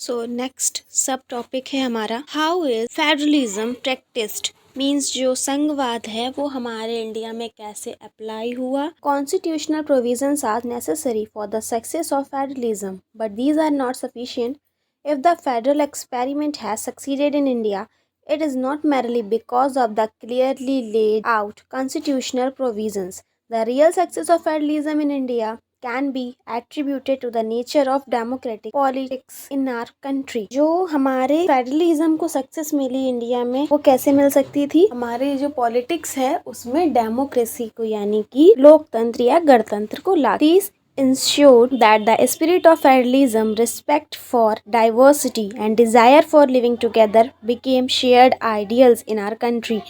So next सब topic है हमारा how is federalism practised. Means जो संघवाद है वो हमारे इंडिया में कैसे अप्लाई हुआ। Constitutional provisions are necessary for the success of federalism but these are not sufficient. If the federal experiment has succeeded in India it is not merely because of the clearly laid out constitutional provisions. The real success of federalism in India can be attributed to the nature of democratic politics in our country। जो हमारे federalism को success मिली India में वो कैसे मिल सकती थी, हमारे जो पॉलिटिक्स है उसमें डेमोक्रेसी को यानी कि लोकतंत्र या गणतंत्र को ला। Ensured that the spirit of federalism, respect for diversity and desire for living together became shared ideals in our country।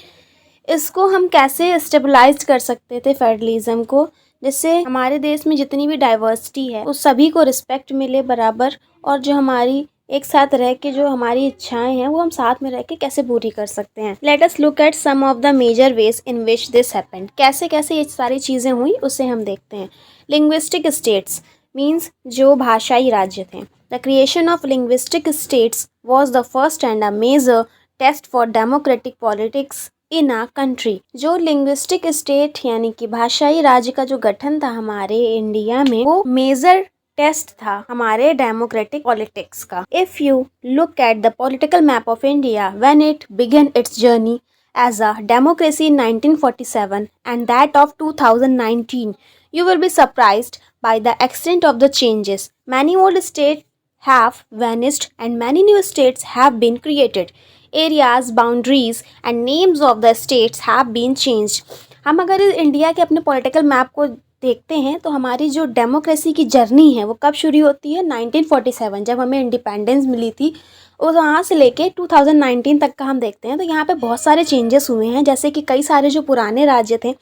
इसको हम कैसे स्टेबलाइज कर सकते थे फेडरलिज्म को, जिससे हमारे देश में जितनी भी डाइवर्सिटी है उस सभी को रिस्पेक्ट मिले बराबर, और जो हमारी एक साथ रह के जो हमारी इच्छाएं हैं वो हम साथ में रह के कैसे पूरी कर सकते हैं। Let us look at some of the major ways in which this happened. कैसे कैसे ये सारी चीज़ें हुई उसे हम देखते हैं। लिंग्विस्टिक स्टेट्स मीन्स जो भाषाई राज्य थे। The creation of linguistic states was the first and a major test for democratic politics in a country. जो लिंग्विस्टिक स्टेट यानी कि भाषाई राज्य का जो गठन था हमारे इंडिया में वो मेजर टेस्ट था हमारे डेमोक्रेटिक पॉलिटिक्स का। If you look at the political map of India when it began its journey as a democracy in 1947 and that of 2019, you will be surprised by the extent of the changes. Many old states have vanished and many new states have been created. Areas, boundaries and names of the states have been changed. हम अगर India के अपने political map को देखते हैं तो हमारी जो डेमोक्रेसी की जर्नी है वो कब शुरू होती है, 1947 जब हमें इंडिपेंडेंस मिली थी, और वहाँ से लेके 2019 तक का हम देखते हैं तो यहाँ पे बहुत सारे चेंजेस हुए हैं। जैसे कि कई सारे जो पुराने राज्य थे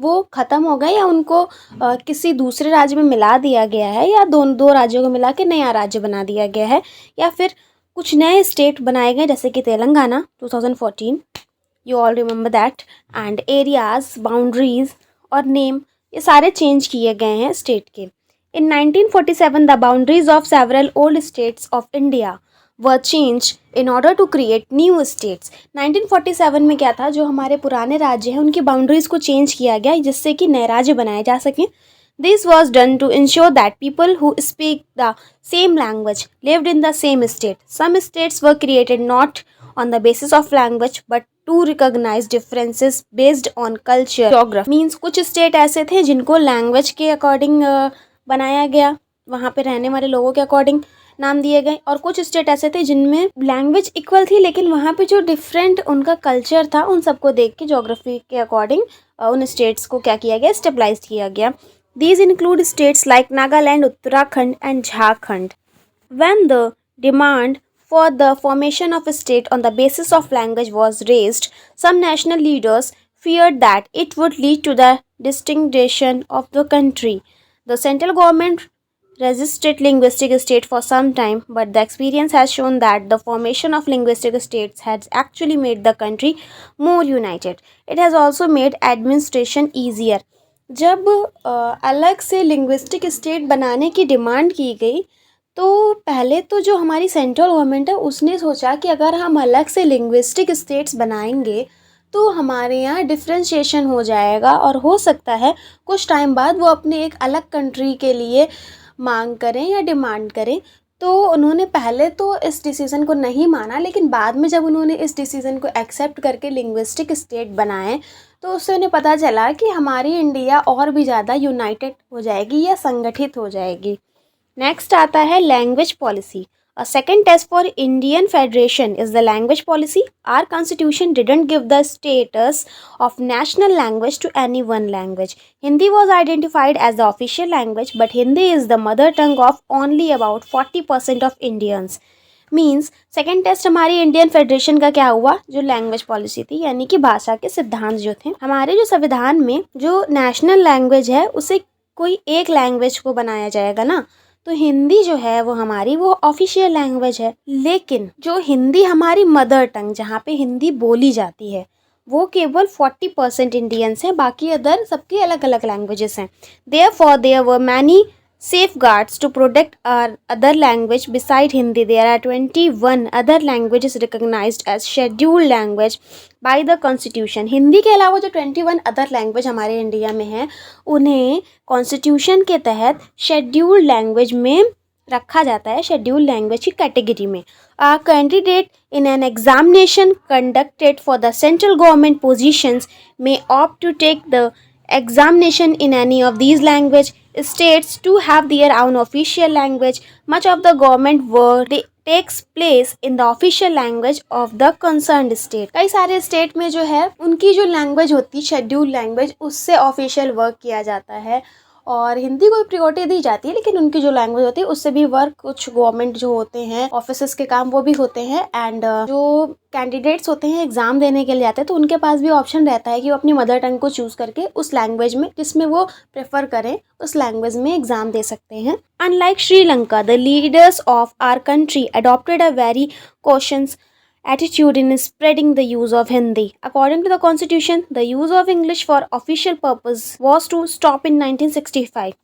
वो ख़त्म हो गए या उनको किसी दूसरे राज्य में मिला दिया गया है, या दो राज्यों को मिला के नया राज्य बना दिया गया है, या फिर कुछ नए स्टेट बनाए गए जैसे कि Telangana 2014, you all remember that, and areas, boundaries और नेम ये सारे चेंज किए गए हैं स्टेट के। In 1947 the boundaries of several old states of India were change in order to create new states. 1947 में क्या था, जो हमारे पुराने राज्य हैं उनकी बाउंड्रीज को चेंज किया गया जिससे कि नए राज्य बनाए जा सकें। This was done to ensure that people who speak the same language lived in the same state. Some states were created not on the basis of language but to recognize differences based on culture, geography. Means कुछ state ऐसे थे जिनको language के according बनाया गया, वहाँ पे रहने वाले लोगों के अकॉर्डिंग नाम दिए गए, और कुछ स्टेट ऐसे थे जिनमें लैंग्वेज इक्वल थी लेकिन वहाँ पे जो डिफरेंट उनका कल्चर था उन सबको देख के जोग्राफी के अकॉर्डिंग उन स्टेट्स को क्या किया गया, स्टेबलाइज किया गया। These include states like Nagaland, Uttarakhand and Jharkhand. When the demand for the formation of a state on the basis of language was raised, some national leaders feared that it would lead to the disintegration of the country. The central government resisted linguistic state for some time, but the experience has shown that the formation of linguistic states has actually made the country more united. It has also made administration easier. जब अलग से linguistic state बनाने की demand की गई तो पहले तो जो हमारी सेंट्रल गवर्नमेंट है उसने सोचा कि अगर हम अलग से लिंग्विस्टिक स्टेट्स बनाएंगे तो हमारे यहाँ डिफ्रेंशिएशन हो जाएगा और हो सकता है कुछ टाइम बाद वो अपने एक अलग कंट्री के लिए मांग करें या डिमांड करें। तो उन्होंने पहले तो इस डिसीज़न को नहीं माना, लेकिन बाद में जब उन्होंने इस डिसीज़न को एक्सेप्ट करके लिंग्विस्टिक स्टेट बनाए तो उससे उन्हें पता चला कि हमारी इंडिया और भी ज़्यादा यूनाइटेड हो जाएगी या संगठित हो जाएगी। नेक्स्ट आता है language policy. A second test for Indian Federation is the language policy. Our constitution didn't give the status of national language to any one language. Hindi was identified as the official language, but Hindi is the mother tongue of only about 40% of Indians. Means second test हमारी Indian federation का क्या हुआ, जो language policy थी यानी कि भाषा के सिद्धांत जो थे। हमारे जो संविधान में जो नेशनल लैंग्वेज है उसे कोई एक लैंग्वेज को बनाया जाएगा ना, तो हिंदी जो है वो हमारी वो ऑफिशियल लैंग्वेज है, लेकिन जो हिंदी हमारी मदर टंग जहाँ पे हिंदी बोली जाती है वो केवल 40% इंडियंस हैं, बाकी अदर सबकी अलग अलग लैंग्वेजेस हैं। Therefore there were many safeguards to protect our other language beside Hindi. There are 21 other languages recognized as scheduled language by the Constitution. Hindi के अलावा जो 21 अदर लैंग्वेज हमारे इंडिया में हैं उन्हें कॉन्स्टिट्यूशन के तहत शेड्यूल्ड लैंग्वेज में रखा जाता है, शेड्यूल्ड लैंग्वेज की कैटेगरी में. A candidate in an examination conducted for the central government positions may opt to take the examination in any of these language. States to have their own official language. Much of the government work takes place in the official language of the concerned state. कई सारे state में जो है उनकी जो language होती है schedule language, उससे ऑफिशियल वर्क किया जाता है और हिंदी को प्रियोरिटी दी जाती है, लेकिन उनकी जो लैंग्वेज होती है उससे भी वर्क, कुछ गवर्नमेंट जो होते हैं ऑफिसेस के काम वो भी होते हैं. एंड जो कैंडिडेट्स होते हैं एग्जाम देने के लिए आते हैं तो उनके पास भी ऑप्शन रहता है कि वो अपनी मदर टंग को चूज करके उस लैंग्वेज में जिसमें वो प्रेफर करें उस लैंग्वेज में एग्जाम दे सकते हैं. Unlike Sri Lanka, the leaders of our country adopted a very cautious attitude in spreading the use of Hindi. According to the constitution, the use of English for official purpose was to stop in 1965.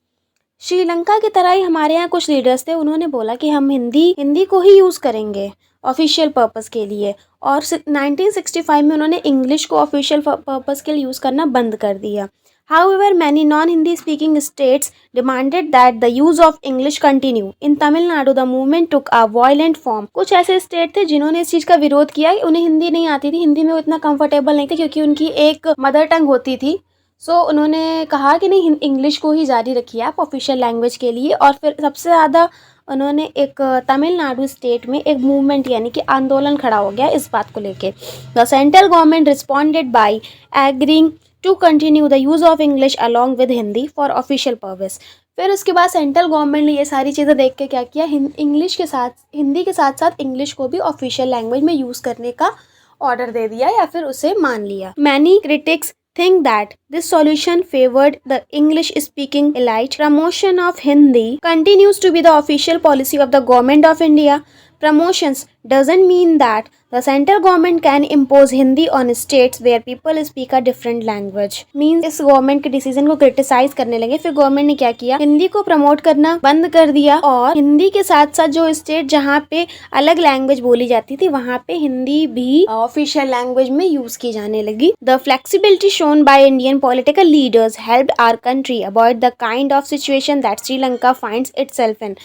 Sri Lanka की तरह ही हमारे यहाँ कुछ leaders थे, उन्होंने बोला कि हम हिंदी को ही यूज़ करेंगे ऑफिशियल पर्पस के लिए, और 1965 में उन्होंने इंग्लिश को ऑफिशियल पर्पस के लिए यूज़ करना बंद कर दिया. However, many non-Hindi speaking states demanded that the use of English continue. In Tamil Nadu, the movement took a violent form. कुछ ऐसे स्टेट थे जिन्होंने इस चीज़ का विरोध किया कि उन्हें हिंदी नहीं आती थी, हिंदी में वो इतना कंफर्टेबल नहीं थे क्योंकि उनकी एक मदर टंग होती थी. सो उन्होंने कहा कि नहीं, इंग्लिश को ही जारी रखिए आप ऑफिशियल लैंग्वेज के लिए. और फिर सबसे ज़्यादा उन्होंने एक तमिलनाडु स्टेट में एक मूवमेंट यानी कि आंदोलन खड़ा हो गया इस बात को लेके. The central government responded by agreeing to continue the use of English along with Hindi for official purpose. फिर उसके बाद सेंट्रल गवर्नमेंट ने ये सारी चीज़ें देख के क्या किया, इंग्लिश के साथ हिंदी के साथ साथ इंग्लिश को भी ऑफिशियल लैंग्वेज में यूज़ करने का ऑर्डर दे दिया या फिर उसे मान लिया. Many critics think that this solution favored the English speaking elite. Promotion of Hindi continues to be the official policy of the government of India. Promotions doesn't mean that the central government can impose Hindi on states where people speak a different language. Means इस government के decision को criticise करने लगे. फिर government ने क्या किया, हिंदी को प्रमोट करना बंद कर दिया और हिंदी के साथ साथ जो स्टेट जहाँ पे अलग लैंग्वेज बोली जाती थी वहाँ पे हिंदी भी ऑफिशियल लैंग्वेज में यूज की जाने लगी. The flexibility shown by Indian political leaders helped our country avoid the kind of situation that Sri Lanka finds itself in.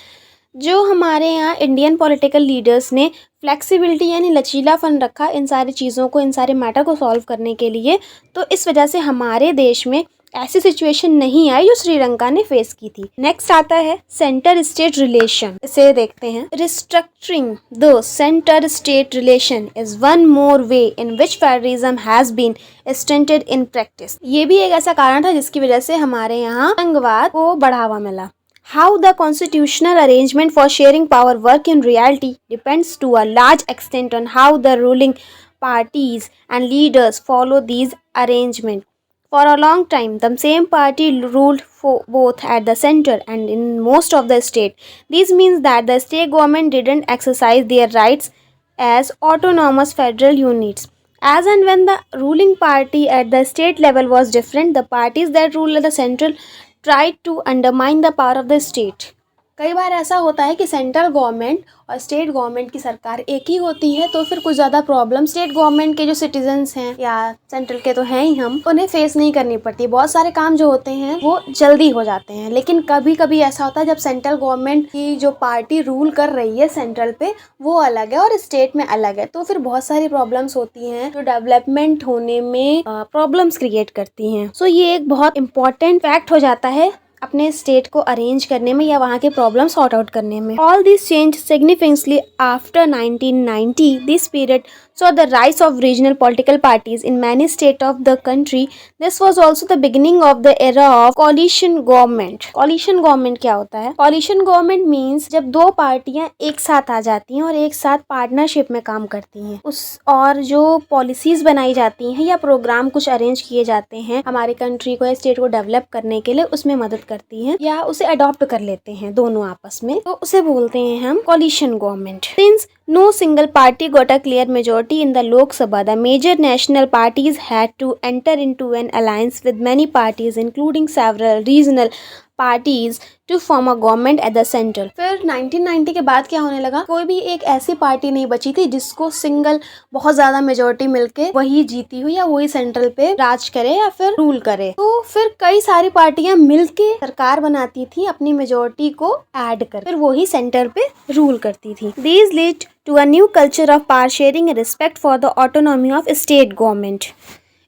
जो हमारे यहाँ इंडियन पॉलिटिकल लीडर्स ने फ्लेक्सिबिलिटी यानी लचीलापन रखा इन सारी चीज़ों को, इन सारे मैटर को सॉल्व करने के लिए, तो इस वजह से हमारे देश में ऐसी सिचुएशन नहीं आई जो श्रीलंका ने फेस की थी. नेक्स्ट आता है सेंटर स्टेट रिलेशन. इसे देखते हैं. Restructuring the centre state relation is one more way in which federalism has been stunted in practice. ये भी एक ऐसा कारण था जिसकी वजह से हमारे यहाँ संघवाद को बढ़ावा मिला. How the constitutional arrangement for sharing power work in reality depends to a large extent on how the ruling parties and leaders follow these arrangements. For a long time, the same party ruled for both at the center and in most of the state. This means that the state government didn't exercise their rights as autonomous federal units. As and when the ruling party at the state level was different, the parties that ruled at the central tried to undermine the power of the state. कई बार ऐसा होता है कि central government और state government की सरकार एक ही होती है तो फिर कुछ ज़्यादा प्रॉब्लम स्टेट गवर्नमेंट के जो सिटीजन्स हैं या सेंट्रल के तो हैं ही हम, उन्हें फेस नहीं करनी पड़ती. बहुत सारे काम जो होते हैं वो जल्दी हो जाते हैं. लेकिन कभी कभी ऐसा होता है जब सेंट्रल गवर्नमेंट की जो पार्टी रूल कर रही है सेंट्रल पे वो अलग है और स्टेट में अलग है, तो फिर बहुत सारी प्रॉब्लम्स होती हैं जो डेवलपमेंट होने में प्रॉब्लम्स क्रिएट करती हैं. सो ये एक बहुत इंपॉर्टेंट फैक्ट हो जाता है अपने स्टेट को अरेंज करने में या वहाँ के प्रॉब्लम सॉर्ट आउट करने में. All this change significantly after 1990. This period saw the rise of regional political parties in many states of the country. This was also the beginning of the era of coalition government. Coalition government क्या होता है? Coalition government means जब दो पार्टियां एक साथ आ जाती हैं और एक साथ पार्टनरशिप में काम करती हैं, और जो पॉलिसीज बनाई जाती हैं या प्रोग्राम कुछ अरेंज किए जाते हैं हमारे कंट्री को या स्टेट को डेवलप करने के लिए, उसमें मदद करती हैं या उसे अडॉप्ट कर लेते हैं दोनों आपस में, तो उसे बोलते हैं हम coalition government. Since No single party got a clear majority in the Lok Sabha. The major national parties had to enter into an alliance with many parties, including several regional parties, to form a government at the center. फिर 1990 के बाद क्या होने लगा, कोई भी एक ऐसी पार्टी नहीं बची थी जिसको सिंगल बहुत ज्यादा मेजोरिटी मिलके वही जीती हुई या वही सेंट्रल पे राज करे या फिर रूल करे। तो फिर कई सारी पार्टियां मिलके सरकार बनाती थी अपनी मेजोरिटी को ऐड कर, फिर वही सेंटर पे रूल करती थी। These lead to a new culture of power sharing and respect for the autonomy of state government.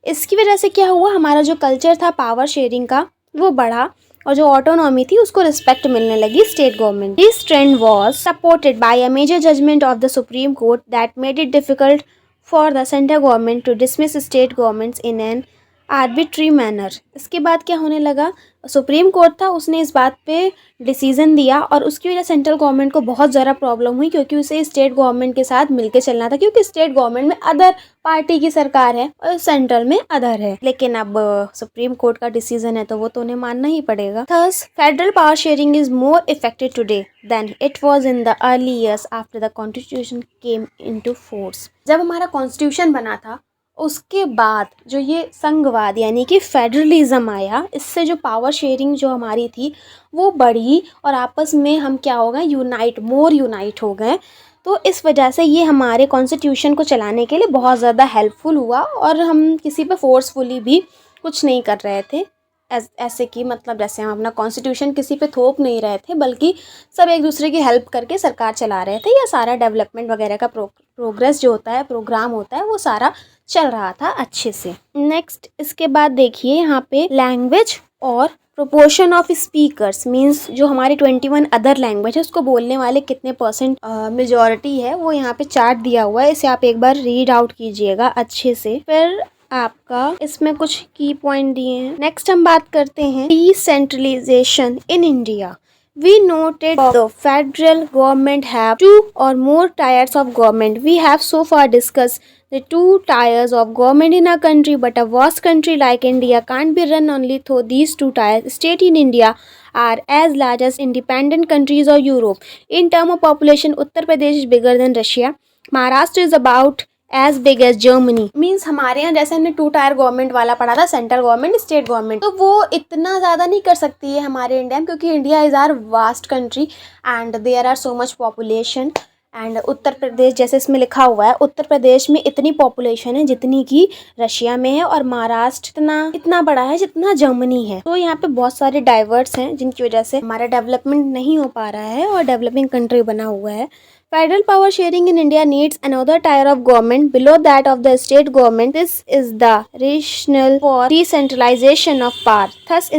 इसकी वजह से क्या हुआ, हमारा जो कल्चर था पावर शेयरिंग का वो बढ़ा और जो ऑटोनॉमी थी उसको रिस्पेक्ट मिलने लगी state government. This trend was supported by a major judgement of the Supreme Court that made it difficult for the central government to dismiss state governments in an arbitrary manner. इसके बाद क्या होने लगा, supreme court था उसने इस बात पे डिसीजन दिया और उसकी वजह सेंट्रल गवर्नमेंट को बहुत ज़्यादा प्रॉब्लम हुई, क्योंकि उसे स्टेट गवर्नमेंट के साथ मिलके चलना था, क्योंकि स्टेट गवर्नमेंट में अदर पार्टी की सरकार है और सेंट्रल में अदर है। लेकिन अब सुप्रीम कोर्ट का डिसीजन है तो वो तो उन्हें मानना ही पड़ेगा। Thus federal power sharing is more effective today than it was in the early years after the constitution came into force. जब हमारा कॉन्स्टिट्यूशन बना था उसके बाद जो ये संघवाद यानी कि फेडरलिज्म आया, इससे जो पावर शेयरिंग जो हमारी थी वो बढ़ी और आपस में हम क्या हो गए, यूनाइट हो गए। तो इस वजह से ये हमारे कॉन्स्टिट्यूशन को चलाने के लिए बहुत ज़्यादा हेल्पफुल हुआ और हम किसी पे फोर्सफुली भी कुछ नहीं कर रहे थे। ऐसे कि मतलब जैसे हम अपना कॉन्स्टिट्यूशन किसी पे थोप नहीं रहे थे, बल्कि सब एक दूसरे की हेल्प करके सरकार चला रहे थे। या सारा डेवलपमेंट वगैरह का प्रोग्रेस जो होता है, प्रोग्राम होता है, वो सारा चल रहा था अच्छे से। नेक्स्ट इसके बाद देखिए यहाँ पे लैंग्वेज और प्रोपोर्शन ऑफ स्पीकर्स मीन्स जो हमारी 21 अदर लैंग्वेज है उसको बोलने वाले कितने परसेंट मेजॉरिटी है वो यहाँ पे चार्ट दिया हुआ है। इसे आप एक बार रीड आउट कीजिएगा अच्छे से, फिर आपका इसमें कुछ की पॉइंट दिए हैं। नेक्स्ट हम बात करते हैं decentralisation in India. We noted the federal government have two or more tiers of government. We have so far discussed the two tiers of government in a country, but a vast country like India can't be run only through these two tiers. States in India are as large as independent countries or Europe. In terms of population, Uttar Pradesh is bigger than Russia. Maharashtra is about as big as Germany. Means हमारे यहाँ जैसे हमने 2 tyre government वाला पढ़ा था, central government state government, तो वो इतना ज़्यादा नहीं कर सकती है हमारे इंडिया में, क्योंकि India is are vast country and there are so much population. And Uttar Pradesh जैसे इसमें लिखा हुआ है, उत्तर प्रदेश में इतनी पॉपुलेशन है जितनी कि रशिया में है, और महाराष्ट्र इतना बड़ा है जितना जर्मनी है। तो यहाँ पे बहुत सारे डाइवर्स हैं जिनकी वजह से हमारा डेवलपमेंट नहीं हो पा रहा है और डेवलपिंग कंट्री बना हुआ है। Federal power sharing in India needs another tier of government below that of the state government. This is the rationale for decentralization of power. Thus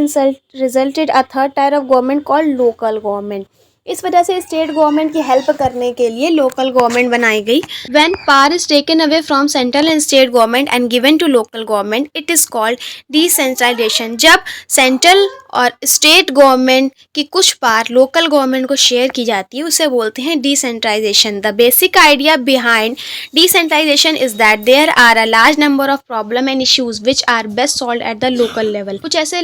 resulted a third tier of government called local government. इस वजह से state government की help करने के लिए local government बनाई गई। When power is taken away from central and state government and given to local government, it is called decentralization. जब सेंट्रल और स्टेट गवर्नमेंट की कुछ पावर लोकल गवर्नमेंट को शेयर की जाती है उसे बोलते हैं decentralisation. The basic idea behind decentralisation is that there are a large number of problem and issues which are best solve at the local level. कुछ ऐसे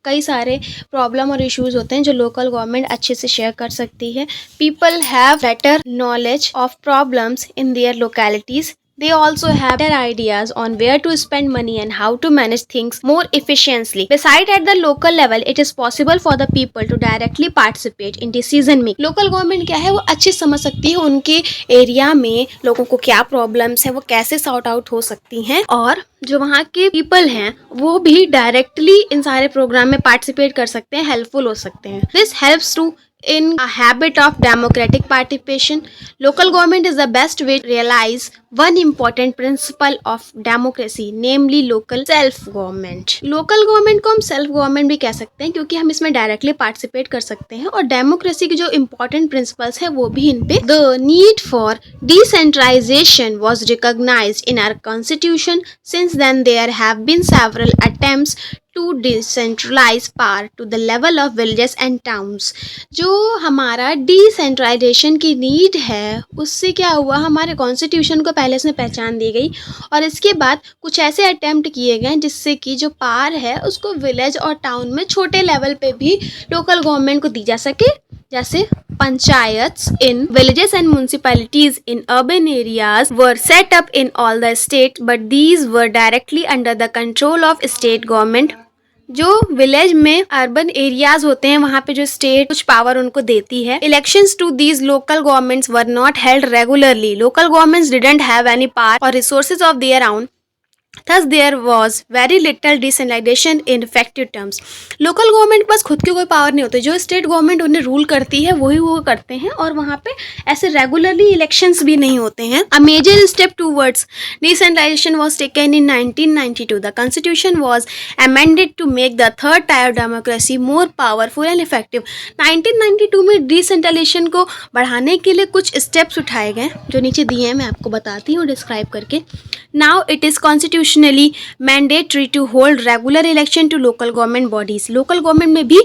कई सारे प्रॉब्लम और इश्यूज होते हैं जो लोकल गवर्नमेंट अच्छे से शेयर कर सकती है। People have better knowledge of problems in their localities. They also have their ideas on where to spend money and how to manage things more efficiently. Besides, at the local level, it is possible for the people to directly participate in decision making. Local government क्या है, वो अच्छे समझ सकती है उनके area में लोगों को क्या प्रॉब्लम्स है, वो कैसे सॉर्ट आउट हो सकती हैं, और जो वहाँ के पीपल हैं वो भी डायरेक्टली इन सारे प्रोग्राम में पार्टिसिपेट कर सकते हैं, हेल्पफुल हो सकते हैं। This helps to in a habit of democratic participation. Local government is the best way to realize one important principle of democracy, namely local self government. Local government को हम self government भी कह सकते हैं क्योंकि हम इसमें directly participate कर सकते हैं, और democracy के जो important principles है वो भी इन पे। The need for decentralization was recognized in our constitution. Since then there have been several attempts to decentralize power to the level of villages and towns. जो हमारा डिसेंट्रलाइजेशन की नीड है उससे क्या हुआ, हमारे कॉन्स्टिट्यूशन को पहले से पहचान दी गई और इसके बाद कुछ ऐसे अटेम्प्ट किए गए जिससे कि जो पावर है उसको विलेज और टाउन में छोटे लेवल पे भी लोकल गवर्नमेंट को दी जा सके जैसे panchayats in villages and municipalities in urban areas were set up in all the state, but these were directly under the control of state government. जो विलेज में अर्बन एरियाज होते हैं वहाँ पे जो स्टेट कुछ पावर उनको देती है. Elections to these local governments were not held regularly. Local governments didn't have any power or resources of their own. Thus there was very little decentralization in effective terms. Local government के पास खुद की कोई power नहीं होती. जो state government उन्हें rule करती है वही वो करते हैं और वहाँ पे ऐसे रेगुलरली इलेक्शंस भी नहीं होते हैं. A major step towards decentralization was taken in 1992. The constitution was amended to make the third tier democracy more powerful and effective. 1992 में डिसेंट्रलाइजेशन को बढ़ाने के लिए कुछ स्टेप्स उठाए गए जो नीचे दिए हैं, मैं आपको बताती हूँ डिस्क्राइब करके. Now it is constitutionally mandatory to hold regular election to local government bodies. Local government में भी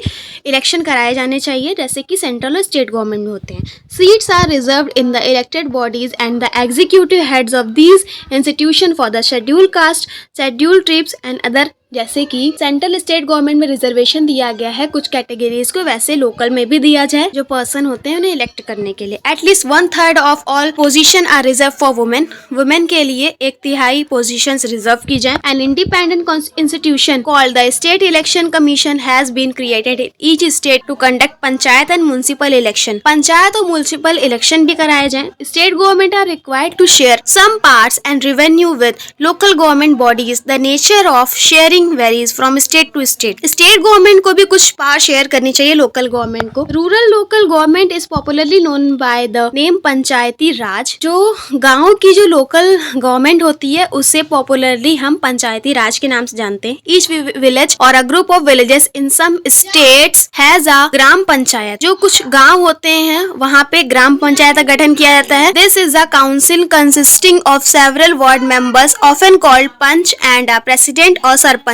इलेक्शन कराए जाने चाहिए जैसे कि सेंट्रल और स्टेट गवर्नमेंट में होते हैं. Seats are reserved in the elected bodies and the executive heads of these institutions for the scheduled caste, scheduled tribes and other. जैसे कि सेंट्रल स्टेट गवर्नमेंट में रिजर्वेशन दिया गया है कुछ कैटेगरीज को, वैसे लोकल में भी दिया जाए जो पर्सन होते हैं उन्हें इलेक्ट करने के लिए. At least 1/3 of all position are reserve for women. Women के लिए 1/3 पोजीशंस रिजर्व की जाए. An independent institution called the state election commission has been created in each state to conduct panchayat and municipal election. Panchayat और municipal election भी कराए जाए. State government are required to share some parts and revenue with local government bodies. The nature of sharing varies from state to state. State government को भी कुछ power share करनी चाहिए local government को. Rural local government is popularly known by the name panchayati raj. जो गांव की जो लोकल गवर्नमेंट होती है उसे पॉपुलरली हम पंचायती राज के नाम से जानते हैं. Each village or a group of villages in some states has a gram panchayat. जो कुछ गांव होते हैं वहाँ पे ग्राम पंचायत का गठन किया जाता है. This is a council consisting of several ward members often called panch and a president और सरपंच.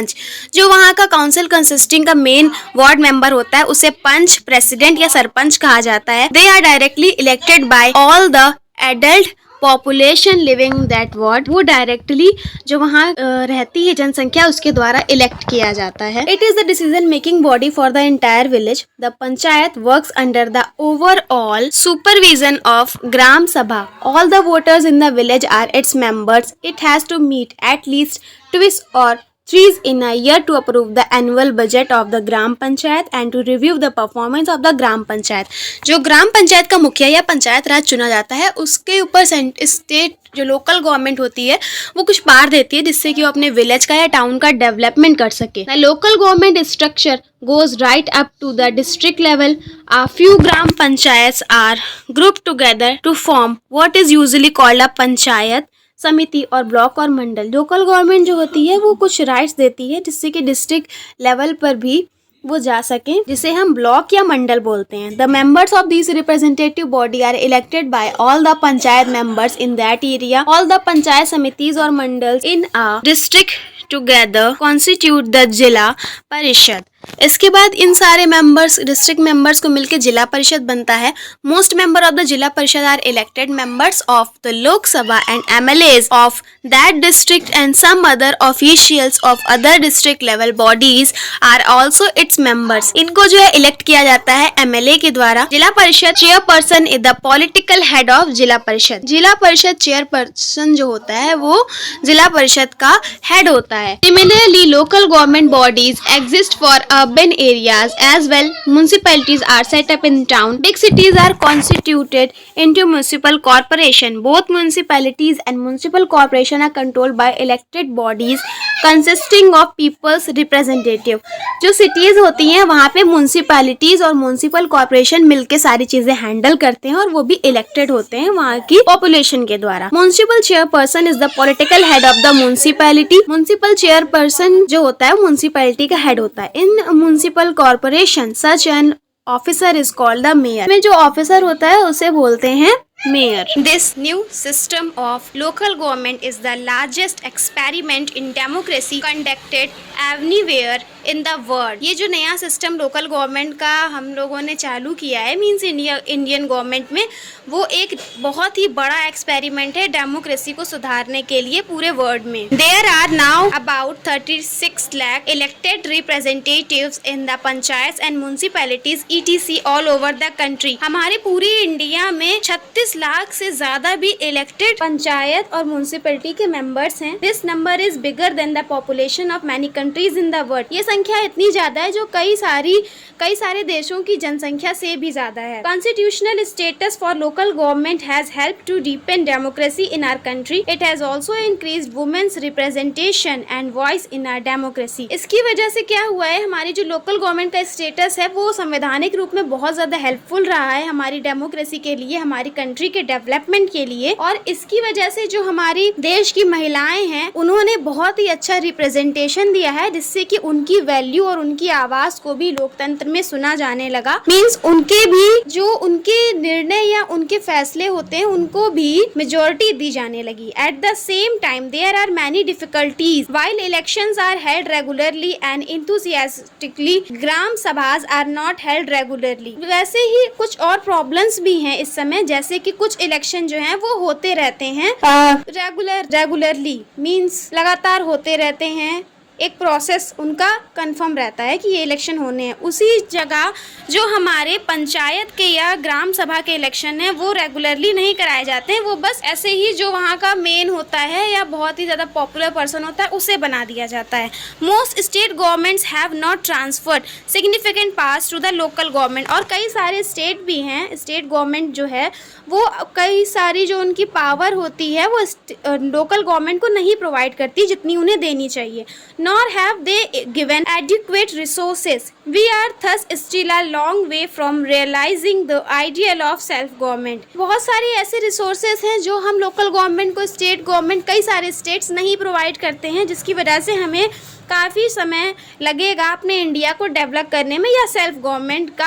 जो वहाँ का काउंसिल कंसिस्टिंग का मेन वार्ड मेंबर होता है उसे पंच, प्रेसिडेंट या सरपंच कहा जाता है. They are directly elected by all the adult population living that ward. वो डायरेक्टली जो वहाँ रहती है जनसंख्या उसके द्वारा इलेक्ट किया जाता है. It is the decision making body for the entire village. The panchayat works under the overall supervision of gram sabha. All the voters in the village are its members. It has to meet at least twice or thrice in a year to approve the annual budget of the gram panchayat and to review the performance of the gram panchayat. जो ग्राम पंचायत का मुखिया या पंचायत राज चुना जाता है उसके ऊपर state जो लोकल गवर्नमेंट होती है वो कुछ पावर देती है जिससे कि वो अपने विलेज का या टाउन का डेवलपमेंट कर सके. The local government structure goes right up to the district level. A few gram panchayats are grouped together to form what is usually called a panchayat समिति और ब्लॉक और मंडल. लोकल गवर्नमेंट जो होती है वो कुछ राइट्स देती है जिससे कि डिस्ट्रिक्ट लेवल पर भी वो जा सकें जिसे हम ब्लॉक या मंडल बोलते हैं. The members of this representative body are elected by all the panchayat members in that area. All the panchayat samitis or mandals in a district together constitute the जिला परिषद. इसके बाद इन सारे मेंबर्स डिस्ट्रिक्ट मेंबर्स को मिलकर जिला परिषद बनता है. मोस्ट मेंबर ऑफ द जिला Parishad are elected members of the Lok Sabha and MLAs of that district and some other officials of other district level bodies are also its members. इनको जो है इलेक्ट किया जाता है एमएलए के द्वारा. जिला परिषद chairperson is the political head of जिला परिषद. जिला परिषद चेयरपर्सन जो होता है वो जिला परिषद का हेड होता है. Similarly local government bodies exist for urban areas as well. Municipalities are set up in town. Big cities are constituted into municipal corporation. Both municipalities and municipal corporation are controlled by elected bodies consisting of people's representative. जो cities होती हैं वहाँ पे municipalities और municipal corporation मिलके सारी चीजें handle करते हैं और वो भी elected होते हैं वहाँ की population के द्वारा. Municipal chairperson is the political head of the municipality. Municipal chairperson जो होता है municipality का head होता है. In municipal corporation such an officer is called the mayor. में जो officer होता है उसे बोलते हैं mayor. This new system of local government is the largest experiment in democracy conducted anywhere in the world. ये जो नया सिस्टम लोकल गवर्नमेंट का हम लोगों ने चालू किया है, मीन्स इंडियन गवर्नमेंट में, वो एक बहुत ही बड़ा एक्सपेरिमेंट है डेमोक्रेसी को सुधारने के लिए पूरे वर्ल्ड में। There are now about 36 lakh elected representatives in the panchayat and municipalities ETC all over the country. हमारे पूरी इंडिया में 36 लाख से ज्यादा भी इलेक्टेड पंचायत और म्युनिसिपैलिटी के मेंबर्स हैं। This number is bigger than the population of many countries in the world. ये संख्या इतनी ज्यादा है जो कई सारे देशों की जनसंख्या से भी ज्यादा है। Constitutional status for local government has helped to deepen democracy in our country. It has also increased women's representation and voice in our democracy. इसकी वजह से क्या हुआ है, हमारी जो लोकल गवर्नमेंट का स्टेटस है वो संवैधानिक रूप में बहुत ज्यादा हेल्पफुल रहा है हमारी डेमोक्रेसी के लिए, हमारी कंट्री के डेवलपमेंट के लिए। और इसकी वजह से जो हमारी देश की महिलाएं हैं उन्होंने बहुत ही अच्छा रिप्रेजेंटेशन दिया है, जिससे कि उनकी वैल्यू और उनकी आवाज को भी लोकतंत्र में सुना जाने लगा। मीन्स उनके भी जो उनके निर्णय या उनके फैसले होते हैं उनको भी मेजोरिटी दी जाने लगी। At the same time there are many difficulties while elections are held regularly and enthusiastically, gram sabhas are not held regularly. वैसे ही कुछ और प्रॉब्लम्स भी हैं इस समय, जैसे कि कुछ इलेक्शन जो हैं वो होते रहते हैं रेगुलरली, मीन्स लगातार होते रहते हैं, एक प्रोसेस उनका कंफर्म रहता है कि ये इलेक्शन होने हैं। उसी जगह जो हमारे पंचायत के या ग्राम सभा के इलेक्शन है वो रेगुलरली नहीं कराए जाते हैं, वो बस ऐसे ही जो वहाँ का मेन होता है या बहुत ही ज़्यादा पॉपुलर पर्सन होता है उसे बना दिया जाता है। Most state governments have not transferred significant powers to the local government. और कई सारे स्टेट भी हैं, स्टेट गवर्नमेंट जो है वो कई सारी जो उनकी पावर होती है वो लोकल गवर्नमेंट को नहीं प्रोवाइड करती जितनी उन्हें देनी चाहिए। nor have they given adequate resources. We are thus still a long way from realizing the ideal of self government. बहुत सारी ऐसे resources हैं जो हम local government को, state government, कई सारे states नहीं provide करते हैं, जिसकी वजह से हमें काफ़ी समय लगेगा अपने इंडिया को डेवलप करने में या सेल्फ गवर्नमेंट का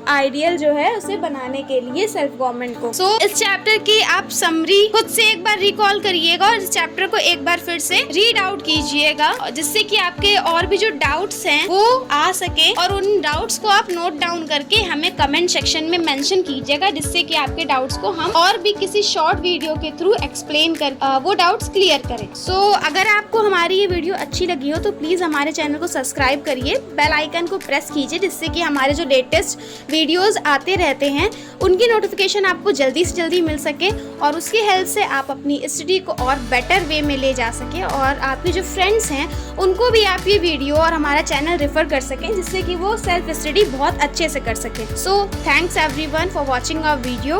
आइडियल जो है उसे बनाने के लिए सेल्फ गवर्नमेंट को। सो इस चैप्टर की आप समरी खुद से एक बार रिकॉल करिएगा और इस चैप्टर को एक बार फिर से रीड आउट कीजिएगा, जिससे कि आपके और भी जो डाउट्स हैं वो आ सके, और उन डाउट्स को आप नोट डाउन करके हमें कमेंट सेक्शन में मेंशन कीजिएगा, जिससे कि आपके डाउट्स को हम और भी किसी शॉर्ट वीडियो के थ्रू एक्सप्लेन कर वो डाउट्स क्लियर करें। सो अगर आपको हमारी ये वीडियो अच्छी लगी हो तो प्लीज़ हमारे चैनल को सब्सक्राइब करिए, बेल आइकन को प्रेस कीजिए, जिससे कि हमारे जो लेटेस्ट वीडियोस आते रहते हैं उनकी नोटिफिकेशन आपको जल्दी से जल्दी मिल सके, और उसकी हेल्प से आप अपनी स्टडी को और बेटर वे में ले जा सके, और आपके जो फ्रेंड्स हैं उनको भी आप ये वीडियो और हमारा चैनल रेफर कर सकें, जिससे कि वो सेल्फ स्टडी बहुत अच्छे से कर सकें। So thanks everyone for watching our video.